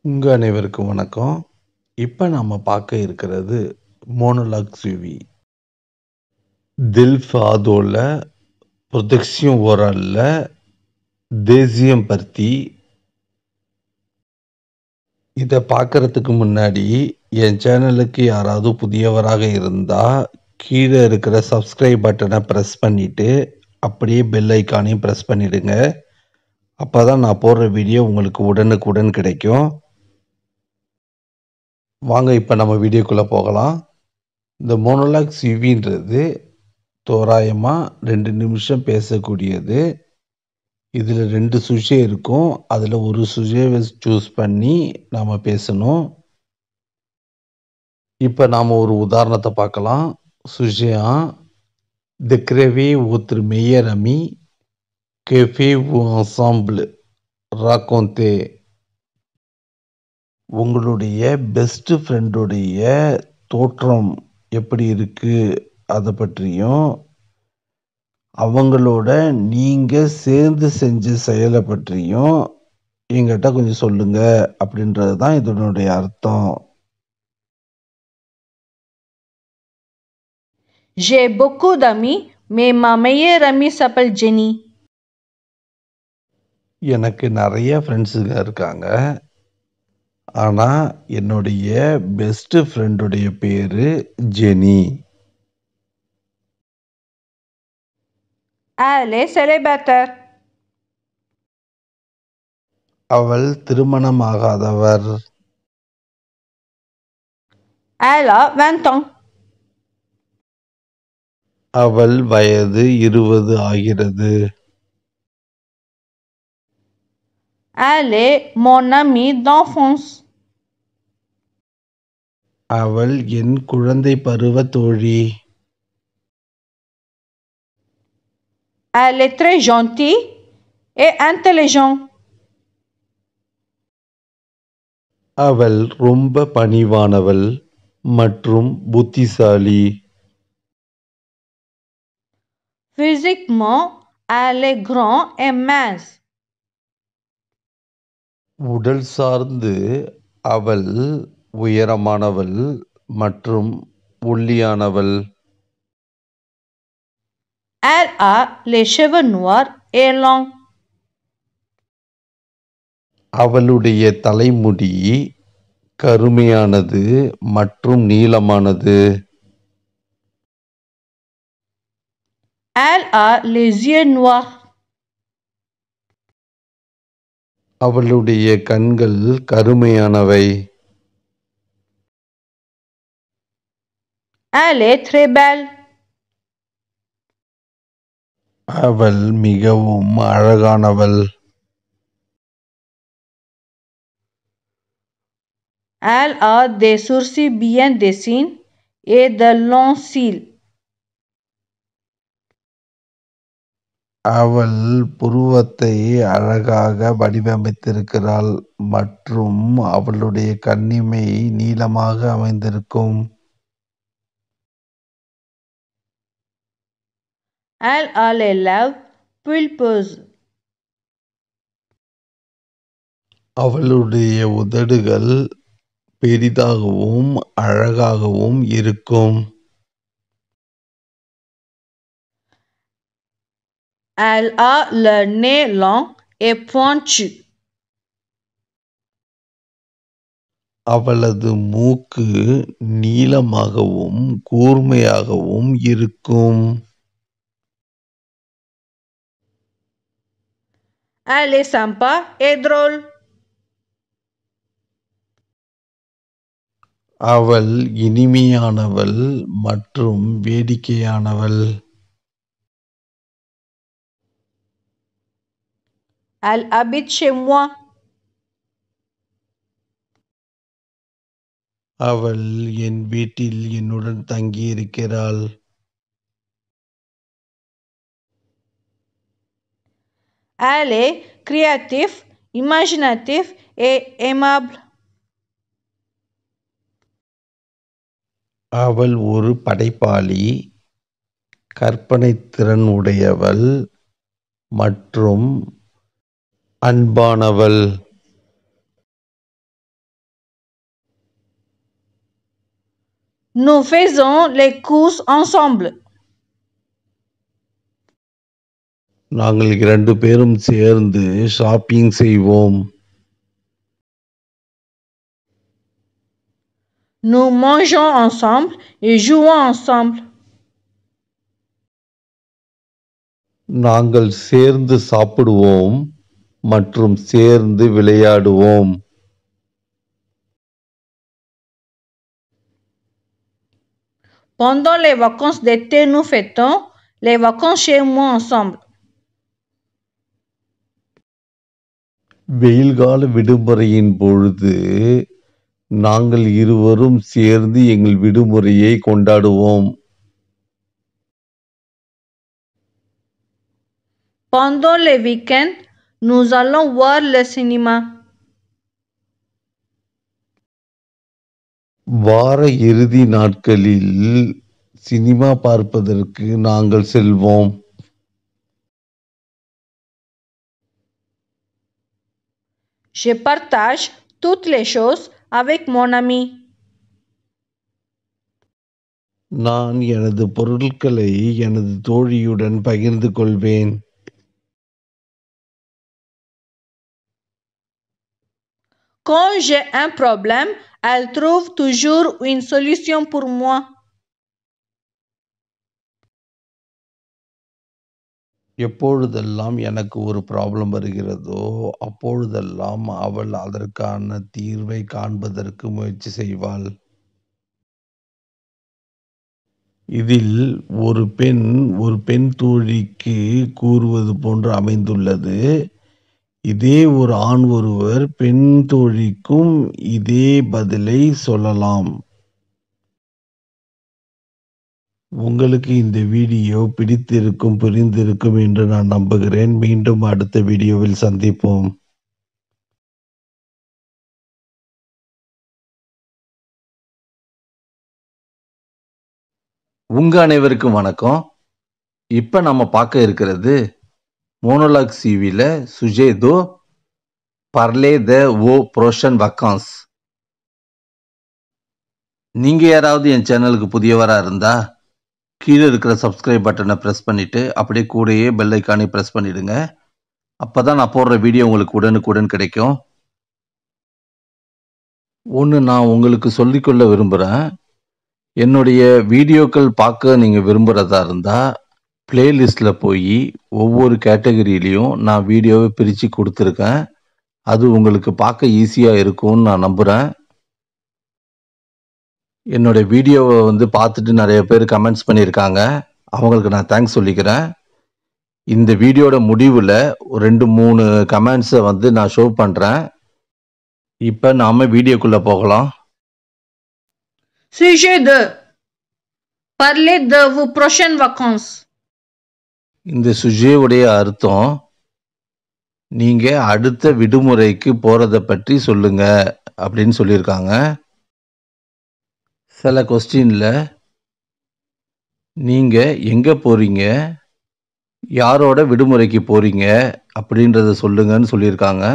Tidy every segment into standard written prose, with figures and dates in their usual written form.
உங்க அனைவருக்கும் வணக்கம். இப்ப நாம பார்க்க இருக்கிறது மோனோலாக் சுவி. தில் ஃபாதோல ப்ரொடெக்ஷன் ஓரல்ல தேசியம் பர்த்தி. இதை பார்க்கறதுக்கு முன்னாடி என் சேனலுக்கு யாராவது புதியவராக இருந்தா கீழே இருக்கிற சப்ஸ்கிரைப் பட்டனை ப்ரெஸ் பண்ணிட்டு அப்படியே பெல் ஐக்கானையும் ப்ரெஸ் பண்ணிடுங்க. அப்பதான் நான் போடுற வீடியோ உங்களுக்கு உடனுக்குடன் கிடைக்கும். வாங்க இப்போ நம்ம வீடியோக்குள்ளே போகலாம். இந்த மோனோலாக் சிவின்றது தோராயமாக 2 நிமிஷம் பேசக்கூடியது. இதில் 2 சுஜே இருக்கும். அதில் ஒரு சுஜேவை சூஸ் பண்ணி நாம் பேசணும். இப்போ நாம் ஒரு உதாரணத்தை பார்க்கலாம். சுஜேயா décrivez votre meilleur ami, que faites-vous ensemble, racontez. உங்களுடைய பெஸ்ட் ஃப்ரெண்டுடைய தோற்றம் எப்படி இருக்கு அதை பற்றியும் அவங்களோட நீங்க சேர்ந்து செஞ்ச செயலை பற்றியும் என்கிட்ட கொஞ்சம் சொல்லுங்க அப்படின்றது தான் இதனுடைய அர்த்தம். J'ai beaucoup d'amis, mais ma meilleure amie s'appelle Jenny. எனக்கு நிறைய ஃப்ரெண்ட்ஸுங்க இருக்காங்க. ஆனா என்னுடைய பெஸ்ட் ஃப்ரெண்டுடைய பேரு ஜெனி. Elle est célibataire. அவள் திருமணமாகாதவர். Elle a 20 ans. அவள் வயது 20 ஆகிறது. Elle est mon amie d'enfance. அவள் என் குழந்தை பருவ தோழி. Elle est très gentille et intelligente. அவள் ரொம்ப பணிவானவள் மற்றும் புத்திசாலி. Physiquement, elle est grande et mince. உடல் சார்ந்து அவள் உயரமானவள் மற்றும் ஒல்லியானவள். Elle a les cheveux noirs et longs. அவளுடைய தலைமுடி கருமையானது மற்றும் நீளமானது. Elle a les yeux noirs. அவளுடைய கண்கள் கருமையானவை. Elle est très belle. அவள் மிகவும் அழகானவள். Elle a des sourcils bien dessinés et de longs cils. அவள் புருவத்தை அழகாக வடிவமைத்திருக்கிறாள் மற்றும் அவளுடைய கண்ணிமை நீளமாக அமைந்திருக்கும். Elle a les lèvres pulpeuses. அவளுடைய உதடுகள் பெரிதாகவும் அழகாகவும் இருக்கும். Elle a le nez long et pointu. அவளது மூக்கு நீளமாகவும் கூர்மையாகவும் இருக்கும். Elle est sympa et drôle. அவள் இனிமையானவள் மற்றும் வேடிக்கையானவள். Elle habite chez moi. அவள் என் வீட்டில் என்னுடன் தங்கியிருக்கிறாள். Elle est créative, imaginative et aimable. அவள் ஒரு படைப்பாளி, கற்பனை திறன் உடையவள் மற்றும் அன்பானவள். Nous faisons les courses ensemble. நாங்கள் 2 பேரும் சேர்ந்து ஷாப்பிங் செய்வோம். Nous mangeons ensemble et jouons ensemble. நாங்கள் சேர்ந்து சாப்பிடுவோம் மற்றும் சேர்ந்து விளையாடுவோம். Pendant les vacances d'été, nous fêtons les vacances chez moi ensemble. வெயில்கால விடுமுறையின் பொழுது நாங்கள் இருவரும் சேர்ந்து எங்கள் விடுமுறையை கொண்டாடுவோம். Pendant les week-ends, nous allons voir le cinéma. வார இறுதி நாட்களில் சினிமா பார்ப்பதற்கு நாங்கள் செல்வோம். Je partage toutes les choses avec mon ami. நான் எனது பொருட்களை எனது தோழியுடன் பகிர்ந்து கொள்வேன். Quand j'ai un problème, elle trouve toujours une solution pour moi. எப்பொழுதெல்லாம் எனக்கு ஒரு ப்ராப்ளம் வருகிறதோ அப்பொழுதெல்லாம் அவள் அதற்கான தீர்வை காண்பதற்கு முயற்சி செய்வாள். இதில் ஒரு பெண் தோழிக்கு கூறுவது போன்று அமைந்துள்ளது. இதே ஒரு ஆண் ஒருவர் பெண் தோழிக்கும் இதே பதிலை சொல்லலாம். உங்களுக்கு இந்த வீடியோ பிடித்திருக்கும், புரிந்திருக்கும் என்று நான் நம்புகிறேன். மீண்டும் அடுத்த வீடியோவில் சந்திப்போம். உங்க அனைவருக்கும் வணக்கம். இப்ப நம்ம பார்க்க இருக்கிறது மோனோலாக் சிவில சுஜே தோ பர்லே த ஓ ப்ரோஷன் வக்கான்ஸ். நீங்க யாராவது என் சேனலுக்கு புதியவரா இருந்தா கீழே இருக்கிற சப்ஸ்கிரைப் பட்டனை ப்ரெஸ் பண்ணிட்டு அப்படியே கூடயே பெல் ஐக்கானை ப்ரெஸ் பண்ணிடுங்க. அப்பதான் நான் போடுற வீடியோ உங்களுக்கு உடனுக்குடன் கிடைக்கும். ஒன்று நான் உங்களுக்கு சொல்லிக்கொள்ள விரும்புகிறேன். என்னுடைய வீடியோக்கள் பார்க்க நீங்கள் விரும்புகிறதா இருந்தால் பிளேலிஸ்ட்டில் போய் ஒவ்வொரு கேட்டகரியிலையும் நான் வீடியோவை பிரித்து கொடுத்துருக்கேன். அது உங்களுக்கு பார்க்க ஈஸியாக இருக்கும்னு நான் நம்புகிறேன். என்னோட வீடியோவை பார்த்துட்டு நிறைய பேர் கமெண்ட்ஸ் பண்ணியிருக்காங்க. அவங்களுக்கு நான் தேங்க்ஸ் சொல்லிக்கிறேன். இந்த வீடியோட முடிவில் 2-3 கமெண்ட்ஸை நான் ஷோ பண்ணுறேன். இப்போ நாம் வீடியோக்குள்ளே போகலாம். Sujet 2. Parlez de vos prochaines vacances. இந்த சுஜேவுடைய அர்த்தம் நீங்கள் அடுத்த விடுமுறைக்கு போகிறத பற்றி சொல்லுங்க அப்படின்னு சொல்லியிருக்காங்க. சில கொஸ்டினில் நீங்கள் எங்கே போகிறீங்க, யாரோட விடுமுறைக்கு போகிறீங்க அப்படின்றத சொல்லுங்கன்னு சொல்லியிருக்காங்க.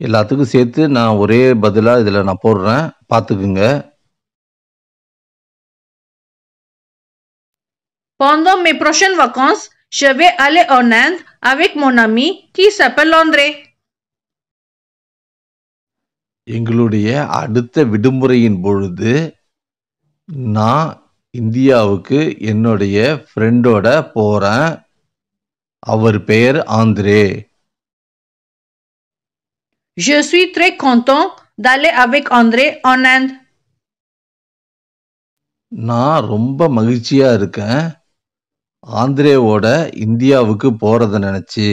எல்லாத்துக்கும் சேர்த்து நான் ஒரே பதிலாக இதில் நான் போடுறேன், பார்த்துக்குங்க. Pendant mes prochaines vacances, je vais aller en Inde avec mon ami qui s'appelle André. எங்களுடைய அடுத்த விடுமுறையின் பொழுது நான் இந்தியாவுக்கு என்னுடைய ஃப்ரெண்டோட போகிறேன். அவர் பெயர் Andre. Je suis très content d'aller avec André en Inde. நான் ரொம்ப மகிழ்ச்சியாக இருக்கேன் ஆந்திரேவோட இந்தியாவுக்கு போகிறத நினச்சி.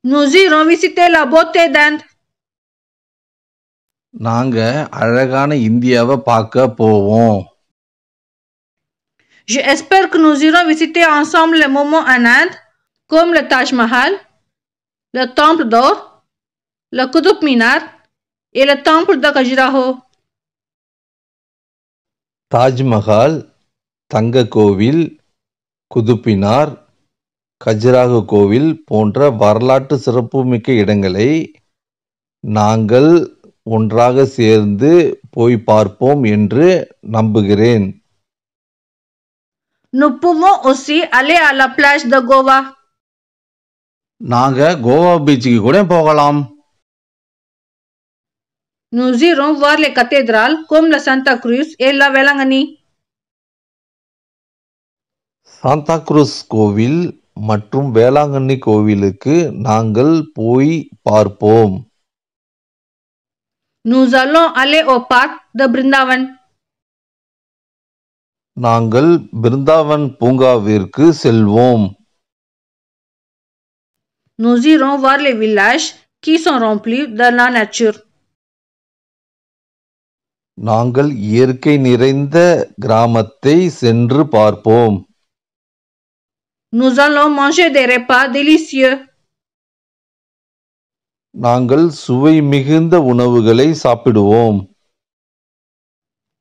Nous irons visiter la beauté d'Inde. நாங்கள் அழகான இந்தியாவை பார்க்க போவோம். J'espère que nous irons visiter ensemble les monuments en Inde, comme le Taj Mahal, le Temple d'Or, le Qutub Minar et le Temple de Khajuraho. Taj Mahal, தங்க கோவில், குதுப்பினார், கஜுராஹோ கோவில் போன்ற வரலாற்று சிறப்புமிக்க இடங்களை நாங்கள் ஒன்றாக சேர்ந்து போய் பார்ப்போம் என்று நம்புகிறேன். Nous pouvons aussi aller à la plage de Goa. நாங்க கோவா பீச்சுக்கு கூட போகலாம். Nous irons voir les cathédrales comme la Santa Cruz et la Velangani. Santa Cruz கோவில் மற்றும் வேளாங்கண்ணி கோவிலுக்கு நாங்கள் போய் பார்ப்போம். Nous allons aller au parc de Brindavan. நாங்கள் பிருந்தாவன் பூங்காவிற்கு செல்வோம். Nous irons voir les villages qui sont remplis de la nature. நாங்கள் இயற்கை நிறைந்த கிராமத்தை சென்று பார்ப்போம். Nous allons manger des repas délicieux. நாங்கள் சுவை மிகுந்த உணவுகளை சாப்பிடுவோம்.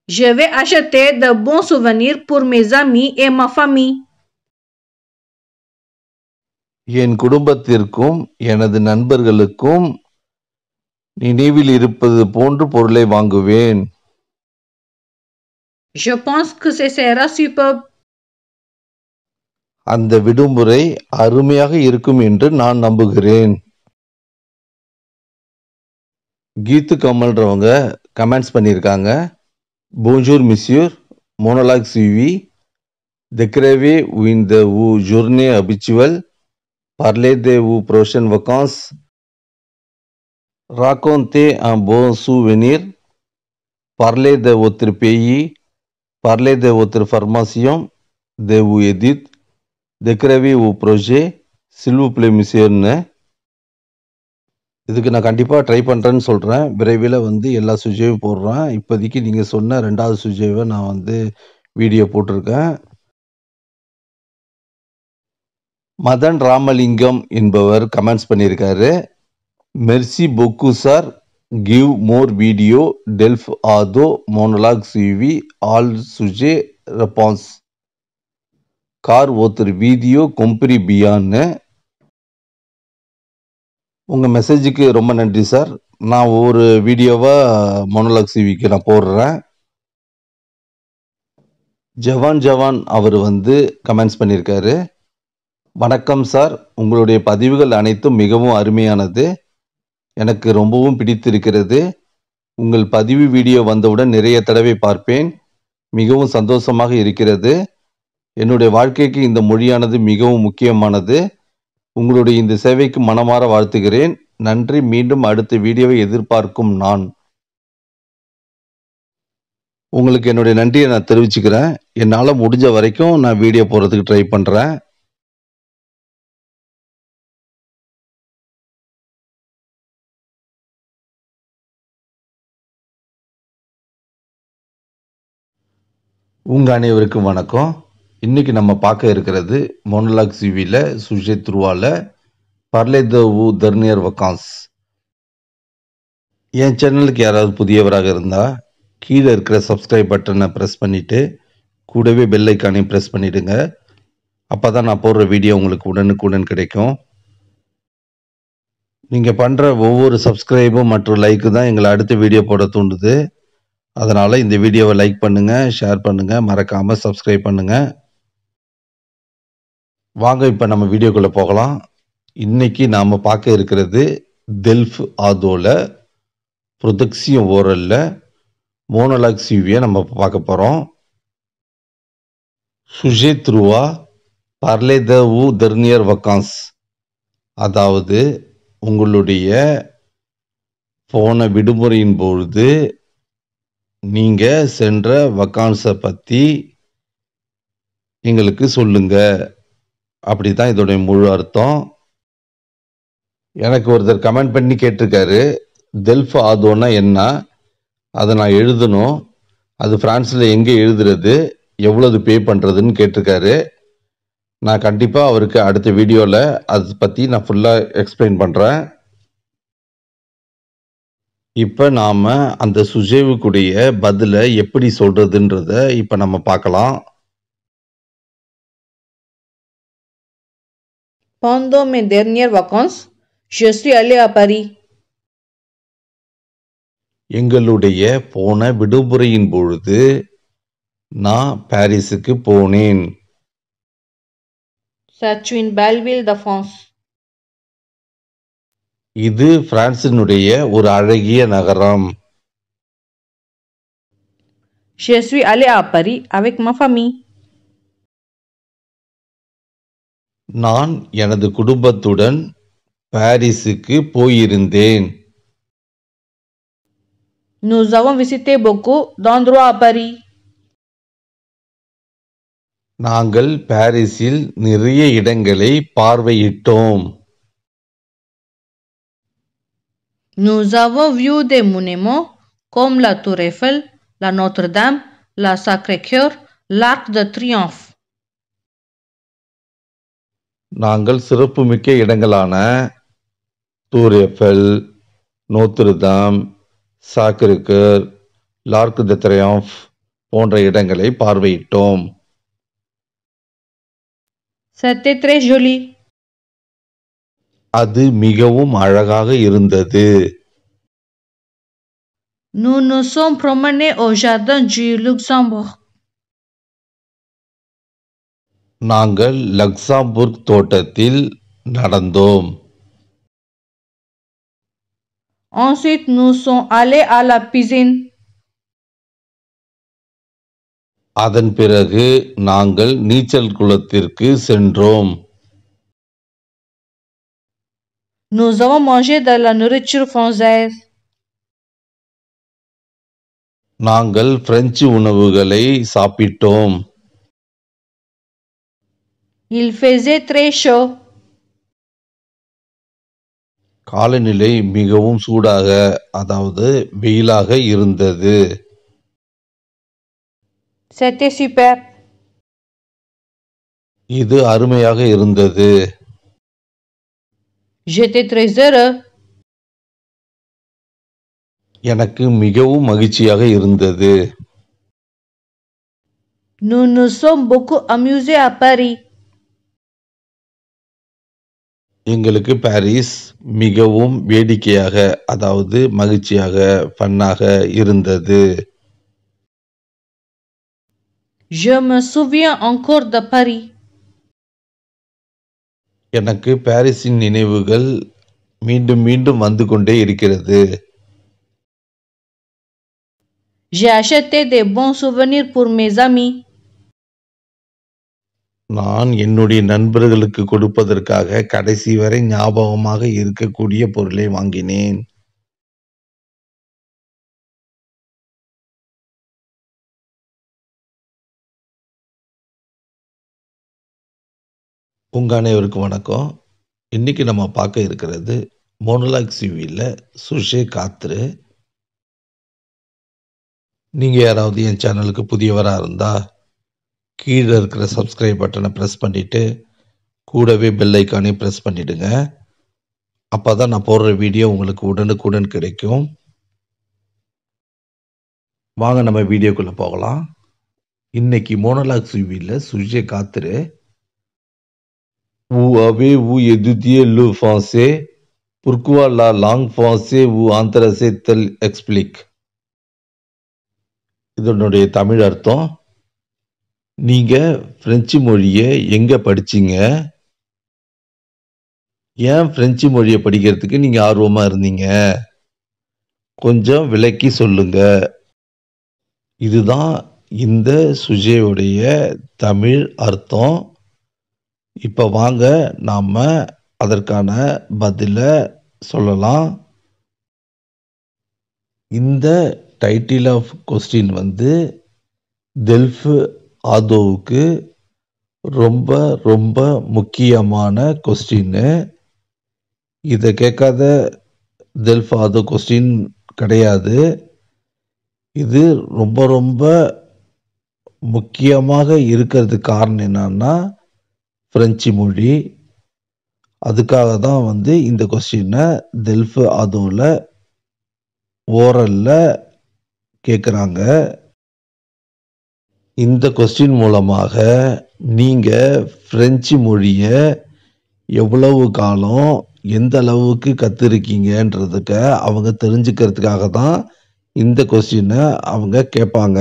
Je vais acheter de bons souvenirs pour mes amis et ma famille. என் குடும்பத்திற்கும் எனது நண்பர்களுக்கும் நினைவில் இருப்பது போன்று பொருளை வாங்குவேன். Je pense que ce sera superbe. அந்த விடுமுறை அருமையாக இருக்கும் என்று நான் நம்புகிறேன். கீத்து கமல்ன்றவங்க கமெண்ட்ஸ் பண்ணியிருக்காங்க. Bonjour monsieur, monologue suivi. Décrivez une de vos journées habituelles. Parlez de vos prochaines vacances. Racontez un bon souvenir. Parlez de votre pays. Parlez de votre formation, de vos études. Décrivez vos projets. S'il vous plaît monsieur. இதுக்கு நான் கண்டிப்பாக try பண்ணுறேன்னு சொல்கிறேன். விரைவில் எல்லா சுஜேவும் போடுறேன். இப்போதைக்கு நீங்கள் சொன்ன 2வது சுஜேவை நான் வீடியோ போட்டிருக்கேன். மதன் ராமலிங்கம் என்பவர் கமெண்ட்ஸ் பண்ணியிருக்காரு. மெர்சி பொக்கு சார், கிவ் மோர் வீடியோ டெல்ஃப் ஆதோ மோனலாக் சிவி ஆல் சுஜே ரெபான்ஸ் கார் ஒருத்தர் வீடியோ கொம்பரி பியான்னு. உங்கள் மெசேஜுக்கு ரொம்ப நன்றி சார். நான் ஒரு வீடியோவாக மோனலாக் சிவிக்கு நான் போடுறேன். ஜவான் அவர் கமெண்ட்ஸ் பண்ணியிருக்காரு. வணக்கம் சார், உங்களுடைய பதிவுகள் அனைத்தும் மிகவும் அருமையானது. எனக்கு ரொம்பவும் பிடித்திருக்கிறது. உங்கள் பதிவு வீடியோ வந்தவுடன் நிறைய தடவை பார்ப்பேன். மிகவும் சந்தோஷமாக இருக்கிறது. என்னுடைய வாழ்க்கைக்கு இந்த மொழியானது மிகவும் முக்கியமானது. உங்களுடைய இந்த சேவைக்கு மனமாற வாழ்த்துகிறேன். நன்றி. மீண்டும் அடுத்த வீடியோவை எதிர்பார்க்கும் நான். உங்களுக்கு என்னுடைய நன்றியை நான் தெரிவிச்சுக்கிறேன். என்னால் முடிஞ்ச வரைக்கும் நான் வீடியோ போடுறதுக்கு ட்ரை பண்ணுறேன். உங்கள் அனைவருக்கும் வணக்கம். இன்னைக்கு நம்ம பார்க்க இருக்கிறது மோனலாக் சிவியில் சுஜே துருவால பர்லே த ஊ தர்னியர் வக்கான்ஸ். என் சேனலுக்கு யாராவது புதியவராக இருந்தால் கீழே இருக்கிற சப்ஸ்கிரைப் பட்டனை ப்ரெஸ் பண்ணிவிட்டு கூடவே பெல் ஐக்கானையும் ப்ரெஸ் பண்ணிவிடுங்க. அப்போ தான் நான் போடுற வீடியோ உங்களுக்கு உடனுக்குடன் கிடைக்கும். நீங்கள் பண்ணுற ஒவ்வொரு சப்ஸ்கிரைபும் மற்றும் லைக்கு தான் எங்களை அடுத்த வீடியோ போட தூண்டுது. அதனால் இந்த வீடியோவை லைக் பண்ணுங்கள், ஷேர் பண்ணுங்கள், மறக்காமல் சப்ஸ்கிரைப் பண்ணுங்கள். வாங்க இப்போ நம்ம வீடியோக்குள்ளே போகலாம். இன்னைக்கு நாம் பார்க்க இருக்கிறது டெல்ஃப் ஆதோல ப்ரொடக்ஷன் ஓரலில் மோனலாக் சிவியை நம்ம பார்க்க போகிறோம். சுஜே துருவா பர்லே த ஊ தர்னியர் வக்கான்ஸ், அதாவது உங்களுடைய போன விடுமுறையின் பொழுது நீங்கள் சென்ற வக்கான்ஸை பற்றி எங்களுக்கு சொல்லுங்க. அப்படி தான் இதோடைய முழு அர்த்தம். எனக்கு ஒருத்தர் கமெண்ட் பண்ணி கேட்டிருக்காரு, டெல்ஃப் ஆதோன்னா என்ன, அதை நான் எழுதணும், அது ஃப்ரான்ஸில் எங்கே எழுதுறது, எவ்வளவு பே பண்ணுறதுன்னு கேட்டிருக்காரு. நான் கண்டிப்பாக அவருக்கு அடுத்த வீடியோவில் அதை பற்றி நான் ஃபுல்லாக எக்ஸ்பிளைன் பண்ணுறேன். இப்போ நாம் அந்த சுஜேவுக்குடைய பதிலை எப்படி சொல்கிறதுன்றத இப்போ நம்ம பார்க்கலாம். Pendant mes dernières vacances, je suis allé à Paris. எங்களுடைய போன விடுமுறையின் பொழுது நான் பாரிஸுக்கு போனேன். C'est une belle ville de France. இது பிரான்சினுடைய ஒரு அழகிய நகரம். Je suis allé à Paris avec ma famille. நான் எனது குடும்பத்துடன் பாரிஸுக்கு போயிருந்தேன். Nous avons visité beaucoup d'endroits à Paris. நாங்கள் பாரிஸில் நிறைய இடங்களை பார்வையிட்டோம். Nous avons vu des monuments comme la Tour Eiffel, la Notre-Dame, la Sacré-Cœur, l'Arc de Triomphe. நாங்கள் சிறப்புமிக்க இடங்களான டூர் எஃபெல், நோத்ருதாம், சாக்ரே-கேர், லார்க் த ட்ரியோம்ஃப் போன்ற இடங்களை பார்வையிட்டோம். C'était très joli. அது மிகவும் அழகாக இருந்தது. Nous nous sommes promenés au jardin du Luxembourg. நாங்கள் லக்சம்பர்க் தோட்டத்தில் நடந்தோம். Ensuite, nous sommes allés à la piscine. அதன் பிறகு நாங்கள் நீச்சல் குளத்திற்கு சென்றோம். Nous avons mangé de la nourriture française. நாங்கள் பிரெஞ்சு உணவுகளை சாப்பிட்டோம். Il faisait très chaud. காலநிலை மிகவும் சூடாக, அதாவது வெயிலாக இருந்தது. C'était super. இது அருமையாக இருந்தது. J'étais très heureux. எனக்கு மிகவும் மகிழ்ச்சியாக இருந்தது. Nous nous sommes beaucoup amusés à Paris. எங்களுக்கு பாரிஸ் மிகவும் வேடிக்கையாக, அதாவது மகிழ்ச்சியாக, ஃபன்னாக இருந்தது. Je me souviens encore de Paris. எனக்கு பாரிஸின் நினைவுகள் மீண்டும் மீண்டும் வந்து கொண்டே இருக்கிறது. J'ai acheté des bons souvenirs pour mes amis. நான் என்னுடைய நண்பர்களுக்கு கொடுப்பதற்காக கடைசி வரை ஞாபகமாக இருக்கக்கூடிய பொருளை வாங்கினேன். உங்க அனைவருக்கும் வணக்கம். இன்னைக்கு நம்ம பார்க்க இருக்கிறது மோனோலாக் சிவியில் சுஷே காத்ரு. நீங்க யாராவது என் சேனலுக்கு புதியவராக இருந்தா கீழே இருக்கிற சப்ஸ்கிரைப் பட்டனை ப்ரெஸ் பண்ணிட்டு கூடவே பெல் ஐக்கானையும் ப்ரெஸ் பண்ணிடுங்க. அப்போ தான் நான் போடுற வீடியோ உங்களுக்கு உடனுக்குடன் கிடைக்கும். வாங்க நம்ம வீடியோக்குள்ளே போகலாம். இன்னைக்கு monologue சிவியில் சுஷே காத்ரு Où avez-vous étudié le français? Pourquoi la langue française vous intéresse-t-elle? Explique. இதனுடைய தமிழ் அர்த்தம், நீங்க பிரெஞ்சு மொழியை எங்க படிச்சீங்க? ஏன் பிரெஞ்சு மொழியை படிக்கிறதுக்கு நீங்க ஆர்வமா இருந்தீங்க? கொஞ்சம் விளக்கி சொல்லுங்க. இதுதான் இந்த சுஜேவுடைய தமிழ் அர்த்தம். இப்போ வாங்க நாம அதற்கான பதில சொல்லலாம். இந்த டைட்டில் ஆஃப் கொஸ்டின் டெல்ஃப் ஆதோவுக்கு ரொம்ப ரொம்ப முக்கியமான கொஸ்டின். இதை கேட்காத டெல்ஃப் ஆதோ கொஸ்டின் கிடையாது. இது ரொம்ப ரொம்ப முக்கியமாக இருக்கிறதுக்கு காரணம் என்னன்னா பிரெஞ்சு மொழி. அதுக்காக தான் இந்த கொஸ்டினை டெல்ஃப் ஆதோவில் ஓரலில் கேட்குறாங்க. இந்த கொஸ்டின் மூலமாக நீங்கள் பிரெஞ்சு மொழியை எவ்வளவு காலம் எந்த அளவுக்கு கற்றுருக்கீங்கன்றதுக்கு அவங்க தெரிஞ்சுக்கிறதுக்காக தான் இந்த கொஸ்டினை அவங்க கேட்பாங்க.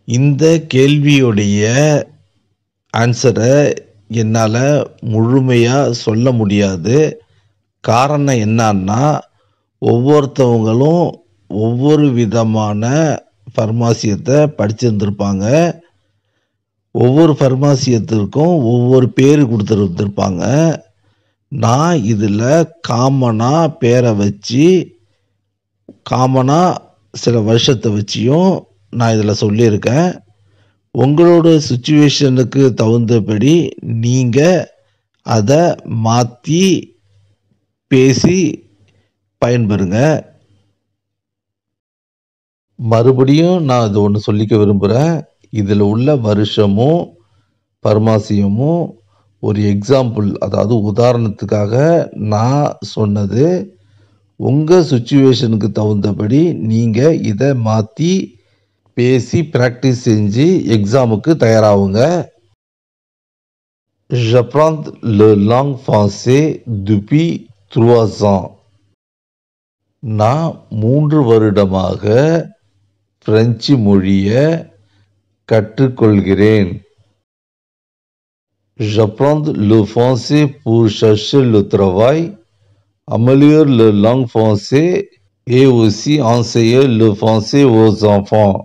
இந்த கேள்வியுடைய ஆன்சரை என்னால் முழுமையாக சொல்ல முடியாது. காரணம் என்னன்னா, ஒவ்வொருத்தவங்களும் ஒவ்வொரு விதமான ஃபர்மாசியத்தை படிச்சிருந்திருப்பாங்க. ஒவ்வொரு ஃபர்மாசியத்திற்கும் ஒவ்வொரு பேர் கொடுத்துருந்துருப்பாங்க. நான் இதில் காமனாக பேரை வச்சு, காமனாக சில வருஷத்தை வச்சியும் நான் இதில் சொல்லியிருக்கேன். உங்களோட சுச்சுவேஷனுக்கு தகுந்தபடி நீங்கள் அதை மாற்றி பேசி பயன்பெறுங்க. மறுபடியும் நான் இது ஒன்று சொல்லிக்க விரும்புகிறேன். இதில் உள்ள வருஷமும் ஃபர்மாசியமும் ஒரு எக்ஸாம்பிள், அதாவது உதாரணத்துக்காக நான் சொன்னது. உங்கள் சுச்சுவேஷனுக்கு தகுந்தபடி நீங்கள் இதை மாற்றி பேசி ப்ராக்டிஸ் செஞ்சு எக்ஸாமுக்கு தயாராகுங்க. J'apprends le langue français depuis 3 ans. நான் 3 வருடமாக பிரெஞ்சு மொழியை கற்றுக்கொள்கிறேன். J'apprends le français pour chercher le travail, améliorer la langue française et aussi enseigner le français aux enfants.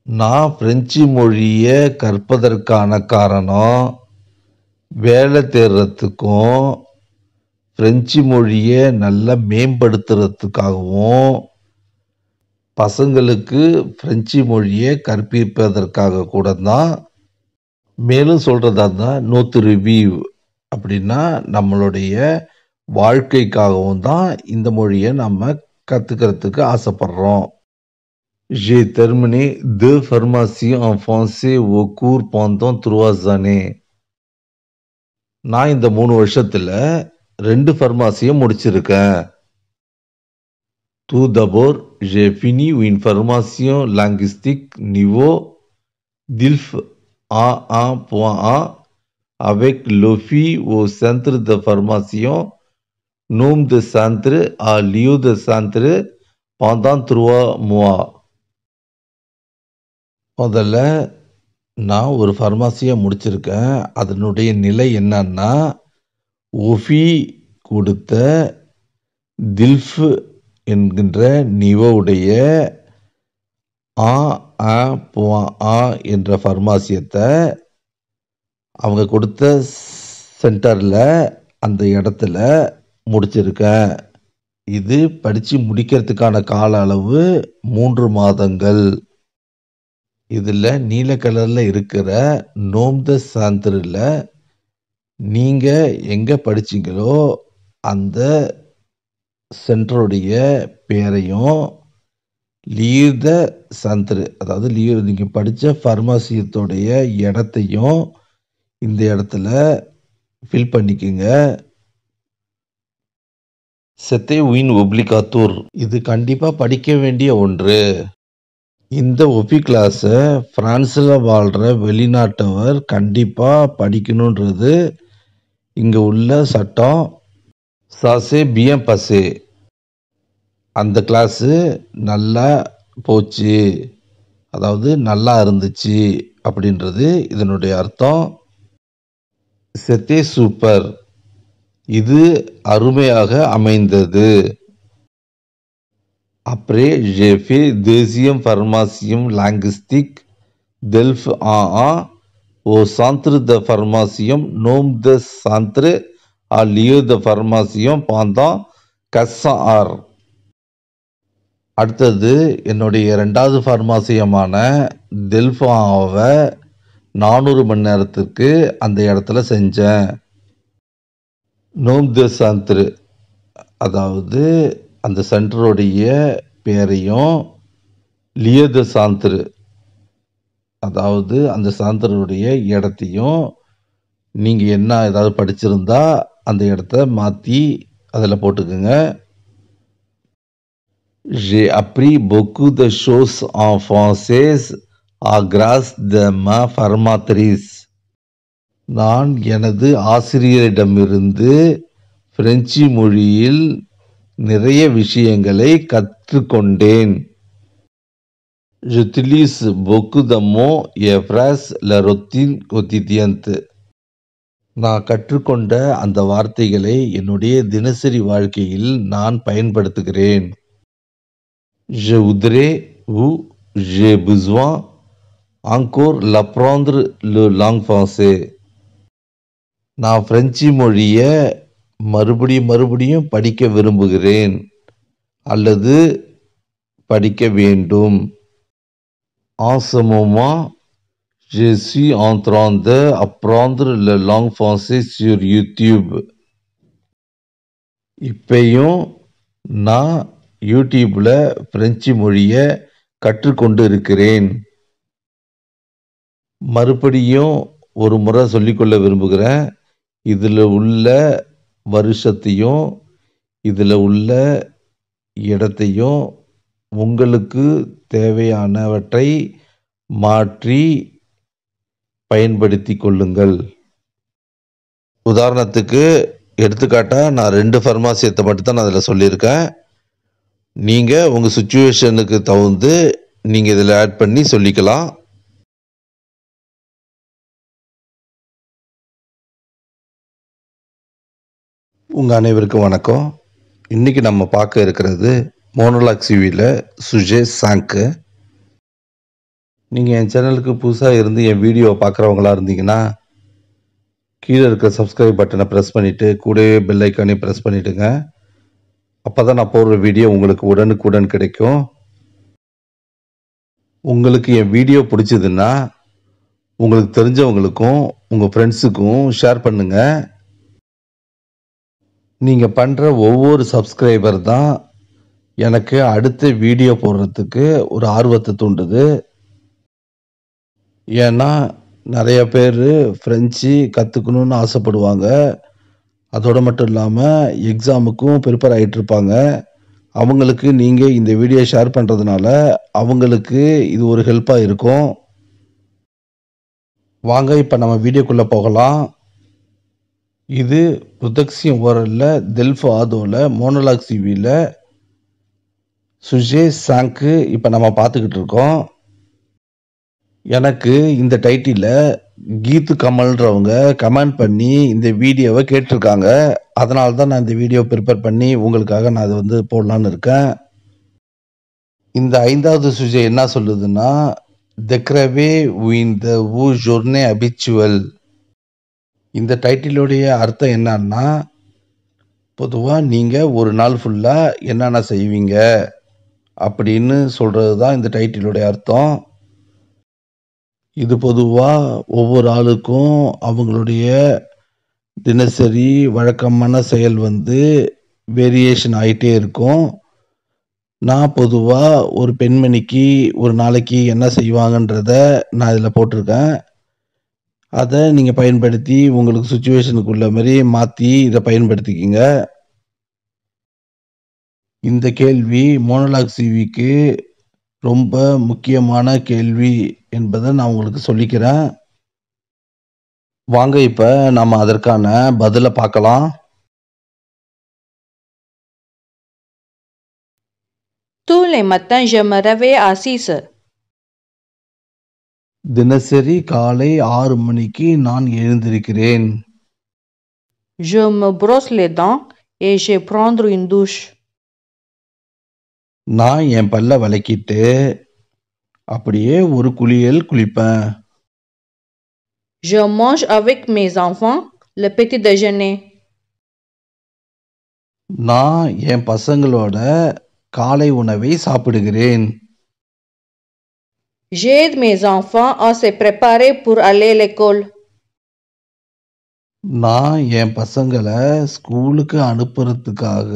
நான் பிரெஞ்சு மொழியை கற்பதற்கான காரணம், வேலை தேடுறதுக்கும் பிரெஞ்சு மொழியை நல்லா மேம்படுத்துறதுக்காகவும் பசங்களுக்கு பிரெஞ்சு மொழியை கற்பிப்பதற்காக கூட தான். மேலும் சொல்கிறதா இருந்தால் நோத்து ரிவ்யூ அப்படின்னா நம்மளுடைய வாழ்க்கைக்காகவும் தான் இந்த மொழியை நம்ம கற்றுக்கிறதுக்கு ஆசைப்படுறோம். J'ai terminé 2 formations en français au cours pendant 3 années. நான் இந்த 3 வருஷத்தில் 2 ஃபர்மாசியை முடிச்சிருக்கேன். Tout d'abord, j'ai fini une formation linguistique niveau DILF A1.1 avec l'OFI au centre de formation nom de centre à lieu de centre pendant 3 mois. முதல்ல நான் ஒரு ஃபர்மாசியை முடிச்சிருக்கேன். அதனுடைய நிலை என்னன்னா, ஒஃபி கொடுத்த தில்ஃப் என்கின்ற நிவோவுடைய A1.1 என்ற ஃபர்மாசியத்தை அவங்க கொடுத்த சென்டரில் அந்த இடத்துல முடிச்சிருக்கேன். இது படித்து முடிக்கிறதுக்கான கால அளவு 3 மாதங்கள். இதில் நீல கலரில் இருக்கிற நோம் த சாந்திரில் நீங்கள் எங்கே படிச்சிங்களோ அந்த சென்டருடைய பேரையும் லீர் த சாந்திரு, அதாவது லீர் நீங்கள் படித்த ஃபர்மாசியத்துடைய இடத்தையும் இந்த இடத்துல ஃபில் பண்ணிக்கோங்க. செத்தே உயின் ஒப்ளிகாத்தூர், இது கண்டிப்பாக படிக்க வேண்டிய ஒன்று. இந்த ஒபி கிளாஸை ஃப்ரான்ஸில் வாழ்கிற வெளிநாட்டவர் கண்டிப்பாக படிக்கணுன்றது இங்கே உள்ள சட்டம். சாசே பிஎம் பசே, அந்த கிளாஸு நல்லா போச்சு, அதாவது நல்லா இருந்துச்சு அப்படின்றது இதனுடைய அர்த்தம். செத்தே சூப்பர், இது அருமையாக அமைந்தது. Après, j'ai fait deuxième formation linguistique DELF A1 au centre de formation nom de centre à lieu de formation pendant 400 heures. அடுத்தது என்னுடைய 2வது ஃபார்மாசியமான டெல்ஃபாவை 400 மணி நேரத்துக்கு அந்த இடத்துல செஞ்சேன். நோம் த சாந்திரு, அதாவது அந்த சென்டருடைய பேரையும் லியோ த சாந்திரு, அதாவது அந்த சாந்தருடைய இடத்தையும் நீங்கள் என்ன ஏதாவது படிச்சிருந்தா அந்த இடத்த மாற்றி அதில் போட்டுக்குங்க. J'ai appris beaucoup de choses en français à grâce de ma formatrice. நான் எனது ஆசிரியரிடமிருந்து பிரெஞ்சு மொழியில் நிறைய விஷயங்களை கற்றுக்கொண்டேன். J'utilise beaucoup de mots et phrases la routine quotidienne. நான் கற்றுக்கொண்ட அந்த வார்த்தைகளை என்னுடைய தினசரி வாழ்க்கையில் நான் பயன்படுத்துகிறேன். Je voudrais ou j'ai besoin encore l'apprendre le langue français. நான் பிரெஞ்சு மொழியை மறுபடியும் படிக்க விரும்புகிறேன் அல்லது படிக்க வேண்டும். En ce moment, je suis en train d'apprendre la langue française sur YouTube. இப்பயும் நான் யூடியூப்ல பிரெஞ்சு மொழியை கற்றுக்கொண்டு இருக்கிறேன். மறுபடியும் ஒரு முறை சொல்லிக்கொள்ள விரும்புகிறேன். இதில் உள்ள வருஷத்தையும் இதில் உள்ள இடத்தையும் உங்களுக்கு தேவையானவற்றை மாற்றி பயன்படுத்தி கொள்ளுங்கள். உதாரணத்துக்கு எடுத்துக்காட்டா நான் 2 ஃபார்மாசியத்தை மட்டும் தான் நான் அதில் சொல்லியிருக்கேன். நீங்கள் உங்கள் சுச்சுவேஷனுக்கு தகுந்து நீங்கள் இதில் ஆட் பண்ணி சொல்லிக்கலாம். உங்கள் அனைவருக்கும் வணக்கம். இன்றைக்கி நம்ம பார்க்க இருக்கிறது மோனோலாக் சிவியில் சுஜே 5. நீங்கள் என் சேனலுக்கு புதுசாக இருந்து என் வீடியோவை பார்க்குறவங்களா இருந்தீங்கன்னா கீழே இருக்கிற சப்ஸ்கிரைப் பட்டனை ப்ரெஸ் பண்ணிவிட்டு கூடவே பெல் ஐக்கானே ப்ரெஸ் பண்ணிவிடுங்க. அப்போ தான் நான் போடுற வீடியோ உங்களுக்கு உடனுக்குடன் கிடைக்கும். உங்களுக்கு என் வீடியோ பிடிச்சதுன்னா உங்களுக்கு தெரிஞ்சவங்களுக்கும் உங்கள் ஃப்ரெண்ட்ஸுக்கும் ஷேர் பண்ணுங்கள். நீங்கள் பண்ணுற ஒவ்வொரு சப்ஸ்கிரைபர் தான் எனக்கு அடுத்த வீடியோ போடுறதுக்கு ஒரு ஆர்வத்தை தூண்டுது. ஏன்னா நிறைய பேர் ஃப்ரெஞ்சு கற்றுக்கணுன்னு ஆசைப்படுவாங்க. அதோடு மட்டும் இல்லாமல் எக்ஸாமுக்கும் ப்ரிப்பேர் ஆகிட்டு இருப்பாங்க. அவங்களுக்கு நீங்கள் இந்த வீடியோ ஷேர் பண்ணுறதுனால அவங்களுக்கு இது ஒரு ஹெல்ப்பாக இருக்கும். வாங்க இப்போ நம்ம வீடியோக்குள்ளே போகலாம். இது ப்ரொடக்ஷன் ஓரலில் டெல்ஃபோ ஆதோவில் மோனோலாக் சிவியில் சுஜே 5 இப்போ நம்ம பார்த்துக்கிட்டு இருக்கோம். எனக்கு இந்த டைட்டிலில் கீத்து கமல்ன்றவங்க கமெண்ட் பண்ணி இந்த வீடியோவை கேட்டிருக்காங்க. அதனால தான் நான் இந்த வீடியோ ப்ரிப்பேர் பண்ணி உங்களுக்காக நான் அதை வந்து போடலான்னு இருக்கேன். இந்த 5வது சுஜே என்ன சொல்லுதுன்னா, தெக்ரவே வின் த ஊ ஜோர்னே அபிச்சுவல். இந்த டைட்டிலுடைய அர்த்தம் என்னன்னா, பொதுவாக நீங்கள் ஒரு நாள் ஃபுல்லாக என்னென்ன செய்வீங்க அப்படின்னு சொல்கிறது தான் இந்த டைட்டிலுடைய அர்த்தம். இது பொதுவாக ஒவ்வொரு ஆளுக்கும் அவங்களுடைய தினசரி வழக்கமான செயல் வந்து வேரியேஷன் ஆகிட்டே இருக்கும். நான் பொதுவாக ஒரு பெண்மணிக்கு ஒரு நாளைக்கு என்ன செய்வாங்கன்றத நான் இதில் போட்டிருக்கேன். அதை நீங்கள் பயன்படுத்தி உங்களுக்கு சுச்சுவேஷனுக்குள்ள மாதிரி மாற்றி இதை பயன்படுத்திக்கிங்க. இந்த கேள்வி மோனோலாக் சிவிக்கு ரொம்ப முக்கியமான கேள்வி என்பதை நான் உங்களுக்கு சொல்லிக்கிறேன். வாங்க இப்போ நம்ம அதற்கான பதிலை பார்க்கலாம். Tous les matins, je me réveille à 6 heures. தினசரி காலை 6 மணிக்கு நான் எழுந்திருக்கிறேன். Je me brosse les dents et je prends une douche. நான் என் பல்ல விளக்கிட்டு அப்படியே ஒரு குளிப்பேன். Je mange avec mes enfants le petit déjeuner. நான் என் பசங்களோட காலை உணவை சாப்பிடுகிறேன். J'aide mes enfants à se préparer pour aller à l'école. நான் என் பசங்களை ஸ்கூலுக்கு அனுப்புறதுக்காக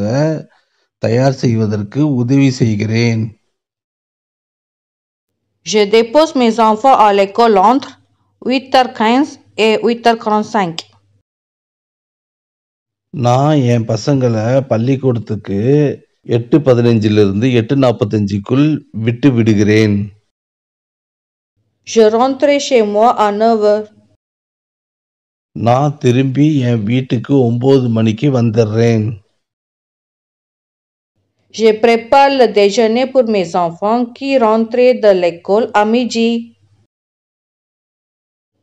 தயார் செய்வதற்கு உதவி செய்கிறேன். Je dépose mes enfants à l'école entre 8h15 et 8h45. நான் என் பசங்களை பள்ளிக்கூடத்துக்கு 8:15 8:45 விட்டு விடுகிறேன். Je rentre chez moi à 9h. நான் திரும்பி என் வீட்டுக்கு 9 மணிக்கு வந்துடுறேன். Je prépare le déjeuner pour mes enfants qui rentrent de l'école à midi.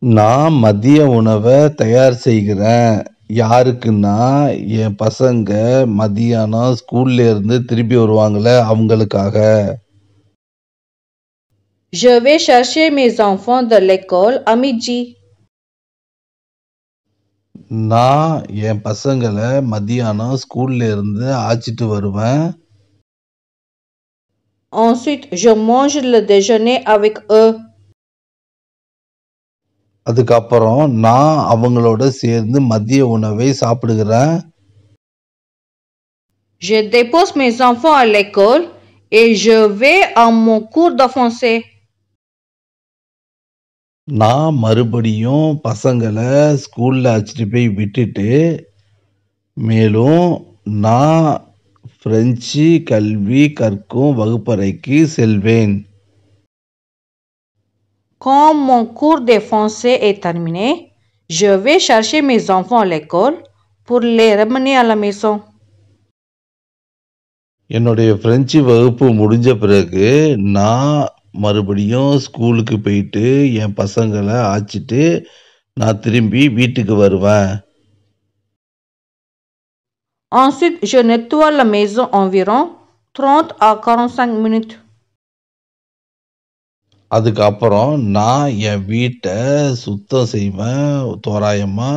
நான் மதிய உணவை தயார் செய்கிறேன். யாருக்குன்னா, என் பசங்க மதியானம் ஸ்கூல்ல இருந்து திரும்பி வருவாங்கல்ல, அவங்களுக்காக. Je vais chercher mes enfants de l'école à midi. நான் என் பசங்களை மதியானம் ஸ்கூல்ல இருந்து அழைச்சிட்டு வருவேன். Ensuite, je mange le déjeuner avec eux. அதுக்கப்புறம் நான் அவங்களோட சேர்ந்து மதிய உணவை சாப்பிடுகிறேன். Je dépose mes enfants à l'école et je vais à mon cours de français. நான் மறுபடியும் பசங்களை ஸ்கூல்ல அழைச்சிட்டு போய் விட்டுட்டு, மேலும் நான் பிரெஞ்சு கல்வி கற்கும் வகுப்பறைக்கு செல்வேன். Quand mon cours de français est terminé, je vais chercher mes enfants à l'école pour les ramener à la maison. என்னுடைய பிரெஞ்சு வகுப்பு முடிஞ்ச பிறகு நான் மறுபடியும் ஸ்கூலுக்கு போயிட்டு என் பசங்களை அழைச்சிட்டு நான் திரும்பி வீட்டுக்கு வருவேன். Ensuite, je nettoie la maison environ 30 à 45 minutes. அதுக்கப்புறம் நான் என் வீட்டை சுத்தம் செய்வேன், தோராயமா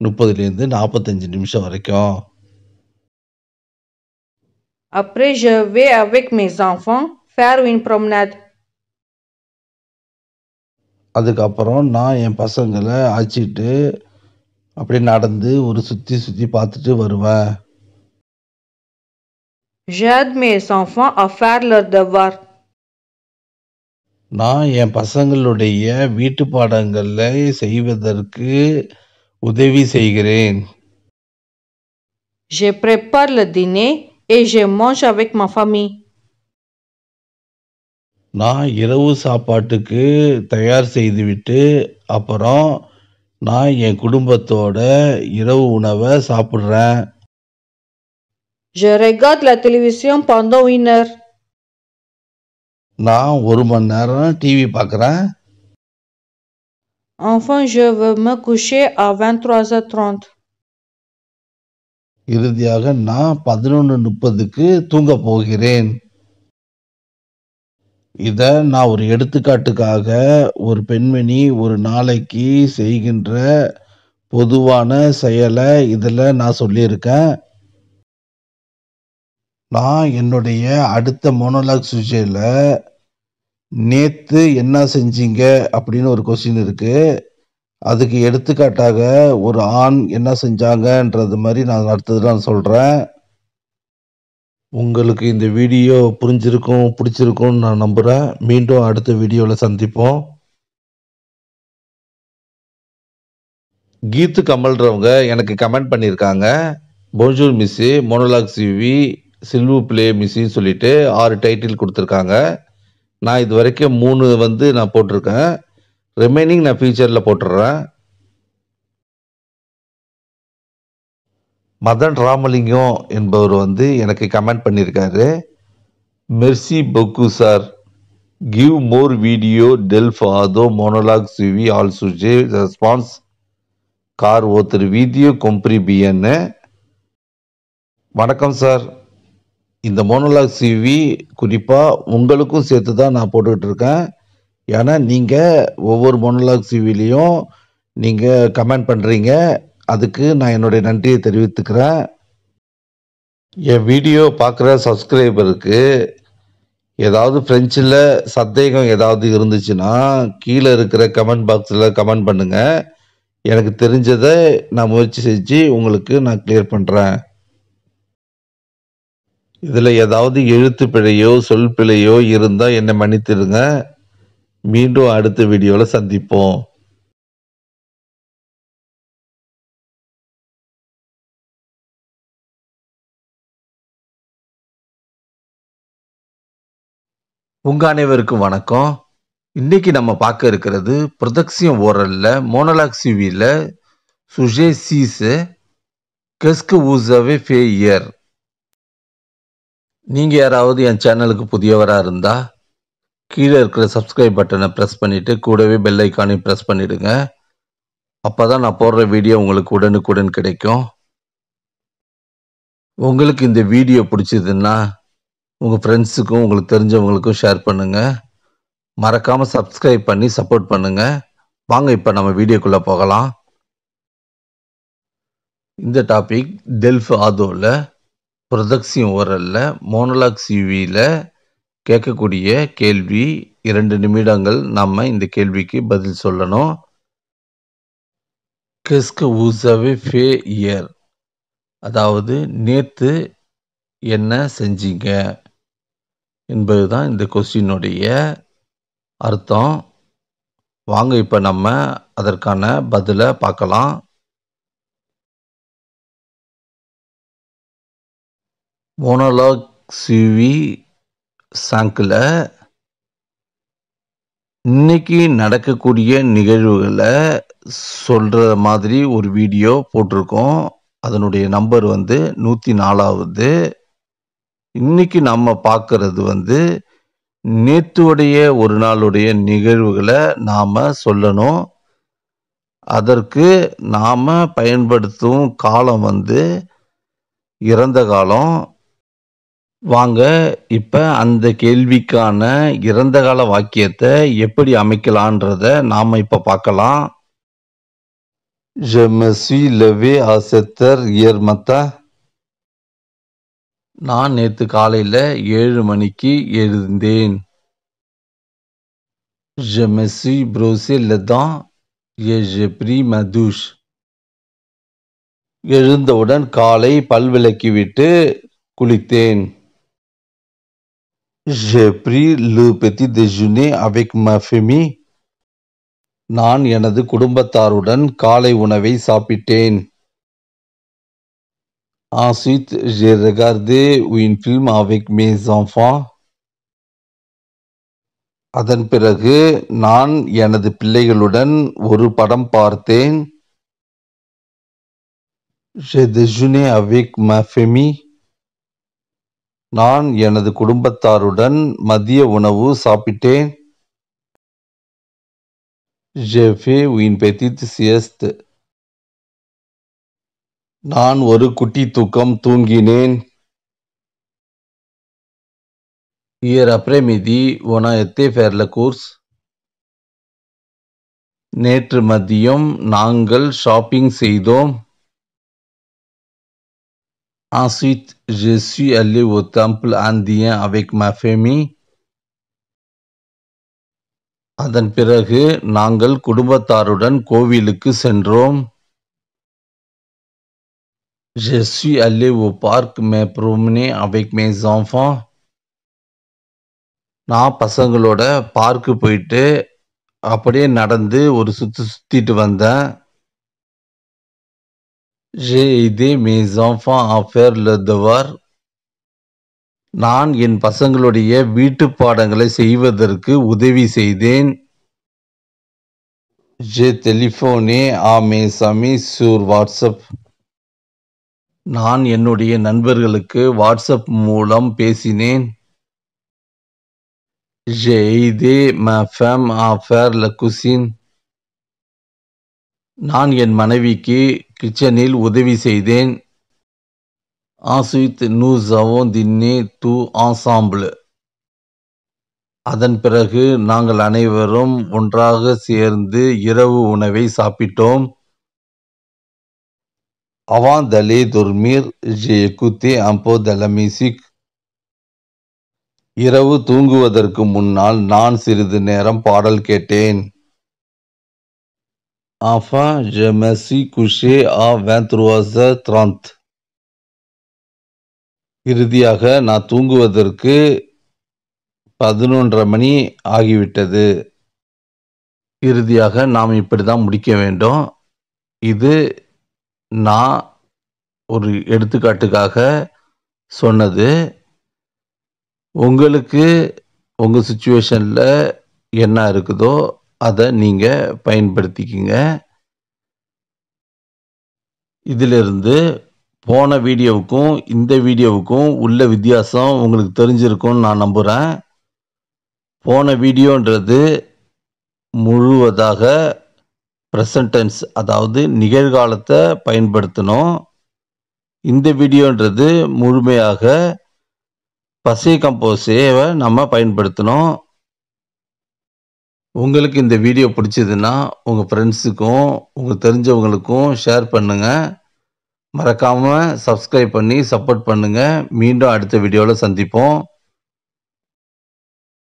30லேருந்து 45 நிமிஷம் வரைக்கும். Après, je vais avec mes enfants faire une promenade. அதுக்கப்புறம் நான் என் பசங்களை அழைச்சிட்டு அப்படியே நடந்து ஒரு சுற்றி பார்த்துட்டு வருவேன். J'aide mes enfants à faire leurs devoirs. நான் என் பசங்களுடைய வீட்டு பாடங்களை செய்வதற்கு உதவி செய்கிறேன். Je prépare le dîner et je mange avec ma famille. நான் இரவு சாப்பாட்டுக்கு தயார் செய்துவிட்டு அப்புறம் நான் என் குடும்பத்தோட இரவு உணவை சாப்பிட்றேன். Je regarde la télévision pendant 1 heure. நான் 1 மணி நேரம் டிவி பார்க்குறேன். Enfin, je vais me coucher à 23h30. இறுதியாக நான் 11:30க்கு தூங்க போகிறேன். இதை நான் ஒரு எடுத்துக்காட்டுக்காக ஒரு பெண்மணி ஒரு நாளைக்கு செய்கின்ற பொதுவான செயலை இதில் நான் சொல்லியிருக்கேன். நான் என்னுடைய அடுத்த மோனோலாக் சுஜையில் நேற்று என்ன செஞ்சீங்க அப்படின்னு ஒரு கொஸ்டின் இருக்கு. அதுக்கு எடுத்துக்காட்டாக ஒரு ஆண் என்ன செஞ்சாங்கன்றது மாதிரி நான் அடுத்தது நான் சொல்கிறேன். உங்களுக்கு இந்த வீடியோ புரிஞ்சிருக்கும், பிடிச்சிருக்கும்னு நான் நம்புகிறேன். மீண்டும் அடுத்த வீடியோவில் சந்திப்போம். கீத்து கமல்றவங்க எனக்கு கமெண்ட் பண்ணியிருக்காங்க. Bonjour miss, monologue CV, சில்வு play மிஸ்ஸின்னு சொல்லிட்டு 6 டைட்டில் கொடுத்துருக்காங்க. நான் இது வரைக்கும் 3 நான் போட்டிருக்கேன். ரிமைனிங் நான் ஃபியூச்சரில் போட்டுடுறேன். மதன் ராமலிங்கம் என்பவர் எனக்கு கமெண்ட் பண்ணியிருக்காரு. மெர்சி பொக்கு சார், கிவ் மோர் வீடியோ டெல் ஃபாதோ மோனோலாக் சிவி ஆல் சுஜே ரெஸ்பான்ஸ் கார் ஒருத்தர் வீடியோ கொம்பரி பிஎன்னு. வணக்கம் சார், இந்த மோனோலாக் சிவி குறிப்பாக உங்களுக்கும் சேர்த்து தான் நான் போட்டுக்கிட்டு இருக்கேன். ஏன்னா நீங்கள் ஒவ்வொரு மோனோலாக் சிவிலையும் நீங்கள் கமெண்ட் பண்ணுறீங்க. அதுக்கு நான் என்னுடைய நன்றியை தெரிவித்துக்கிறேன். என் வீடியோ பார்க்குற சப்ஸ்கிரைபருக்கு ஏதாவது ஃப்ரெஞ்சில் சந்தேகம் ஏதாவது இருந்துச்சுன்னா கீழே இருக்கிற கமெண்ட் பாக்ஸில் கமெண்ட் பண்ணுங்கள். எனக்கு தெரிஞ்சதை நான் முயற்சி செஞ்சு உங்களுக்கு நான் கிளியர் பண்ணுறேன். இதில் ஏதாவது எழுத்து பிழையோ சொல் பிழையோ இருந்தால் என்னை மன்னித்திடுங்க. மீண்டும் அடுத்த வீடியோவில் சந்திப்போம். உங்கள் அனைவருக்கும் வணக்கம். இன்னைக்கு நம்ம பார்க்க இருக்கிறது ப்ரொடக்ஷன் ஓரலில் மோனோலாக் சிவியில் சுஜே சீஸ் கெஸ்க் ஊசவே ஃபே இயர். நீங்கள் யாராவது என் சேனலுக்கு புதியவராக இருந்தால் கீழே இருக்கிற சப்ஸ்கிரைப் பட்டனை ப்ரெஸ் பண்ணிவிட்டு கூடவே பெல் ஐக்கானையும் ப்ரெஸ் பண்ணிவிடுங்க. அப்போ தான் நான் போடுற வீடியோ உங்களுக்கு உடனுக்குடன் கிடைக்கும். உங்களுக்கு இந்த வீடியோ பிடிச்சதுன்னா உங்கள் ஃப்ரெண்ட்ஸுக்கும் உங்களுக்கு தெரிஞ்சவங்களுக்கும் ஷேர் பண்ணுங்கள். மறக்காமல் சப்ஸ்கிரைப் பண்ணி சப்போர்ட் பண்ணுங்கள். வாங்க இப்போ நம்ம வீடியோக்குள்ளே போகலாம். இந்த டாபிக் டெல்ஃப் ஆதோவில் ப்ரொடக்ஷன் ஓரலில் மோனோலாக் சிவியில் கேட்கக்கூடிய கேள்வி. 2 நிமிடங்கள் நம்ம இந்த கேள்விக்கு பதில் சொல்லணும். Qu'est-ce que vous avez fait hier? அதாவது நேற்று என்ன செஞ்சீங்க என்பதுதான் இந்த கொஸ்டினுடைய அர்த்தம். வாங்க இப்போ நம்ம அதற்கான பதிலை பார்க்கலாம். மோனோலாக் சிவி 5ல் இன்னைக்கு நடக்கக்கூடிய நிகழ்வுகளை சொல்கிற மாதிரி ஒரு வீடியோ போட்டிருக்கோம். அதனுடைய நம்பர் 104வது. இன்னைக்கு நம்ம பார்க்கறது நேற்றுடைய ஒரு நாளுடைய நிகழ்வுகளை நாம் சொல்லணும். அதற்கு நாம் பயன்படுத்தும் காலம் இறந்த காலம். வாங்க இப்போ அந்த கேள்விக்கான இறந்த கால வாக்கியத்தை எப்படி அமைக்கலான்றத நாம் இப்போ பார்க்கலாம். Je me suis levé à 7 heures hier matin. நான் நேற்று காலையில் 7 மணிக்கு எழுந்தேன். Je me suis brossé les dents et j'ai pris ma douche. எழுந்தவுடன் காலை பல் விளக்கிவிட்டு குளித்தேன். J'ai pris le petit déjeuner avec ma famille. நான் எனது குடும்பத்தாருடன் காலை உணவை சாப்பிட்டேன். Ensuite, j'ai regardé un film avec mes enfants. அதன் பிறகு நான் எனது பிள்ளைகளுடன் ஒரு படம் பார்த்தேன். J'ai déjeuné avec ma famille. நான் எனது குடும்பத்தாருடன் மதிய உணவு சாப்பிட்டேன். J'ai fait une petite sieste. நான் ஒரு குட்டி தூக்கம் தூங்கினேன். Hier après-midi, on a été faire la course. நேற்று மதியம் நாங்கள் ஷாப்பிங் செய்தோம். Ensuite, je suis allé au temple indien avec ma famille. அதன் பிறகு நாங்கள் குடும்பத்தாருடன் கோவிலுக்கு சென்றோம். Je suis allé au parc me promener avec mes enfants. நான் பசங்களோட பார்க்கு போயிட்டு அப்படியே நடந்து ஒரு சுத்திட்டு வந்தேன். J'ai aidé mes enfants à faire le devoir. நான் என் பசங்களுடைய வீட்டு பாடங்களை செய்வதற்கு உதவி செய்தேன். J'ai téléphoné à mes amis sur WhatsApp. நான் என்னுடைய நண்பர்களுக்கு வாட்ஸ்அப் மூலம் பேசினேன். J'ai aidé ma femme à faire la cuisine. நான் என் மனைவிக்கு கிச்சனில் உதவி செய்தேன். Ensuite, nous avons dîné tout ensemble. அதன் பிறகு நாங்கள் அனைவரும் ஒன்றாக சேர்ந்து இரவு உணவை சாப்பிட்டோம். Avant d'aller dormir, j'ai écouté un peu de la musique. இரவு தூங்குவதற்கு முன்னால் நான் சிறிது நேரம் பாடல் கேட்டேன். Enfin, je me suis couché à 23h30. இறுதியாக நான் தூங்குவதற்கு 11:30 மணி ஆகிவிட்டது. இறுதியாக நாம் இப்படிதான் முடிக்க வேண்டும். இது நான் ஒரு எடுத்துக்காட்டுக்காக சொன்னது. உங்களுக்கு உங்கள் சிச்சுவேஷனில் என்ன இருக்குதோ அதை நீங்கள் பயன்படுத்திக்கிங்க. இதிலிருந்து போன வீடியோவுக்கும் இந்த வீடியோவுக்கும் உள்ள வித்தியாசம் உங்களுக்கு தெரிஞ்சிருக்கும்னு நான் நம்புகிறேன். போன வீடியோன்றது முழுவதாக ப்ரெசன்ட் டென்ஸ், அதாவது நிகழ்காலத்தை பயன்படுத்தணும். இந்த வீடியோன்றது முழுமையாக பசே கம்போஸேவை நம்ம பயன்படுத்தணும். உங்களுக்கு இந்த வீடியோ பிடிச்சதுன்னா உங்கள் ஃப்ரெண்ட்ஸுக்கும் உங்களுக்கு தெரிஞ்சவங்களுக்கும் ஷேர் பண்ணுங்கள். மறக்காமல் சப்ஸ்கிரைப் பண்ணி சப்போர்ட் பண்ணுங்கள். மீண்டும் அடுத்த வீடியோவில் சந்திப்போம்.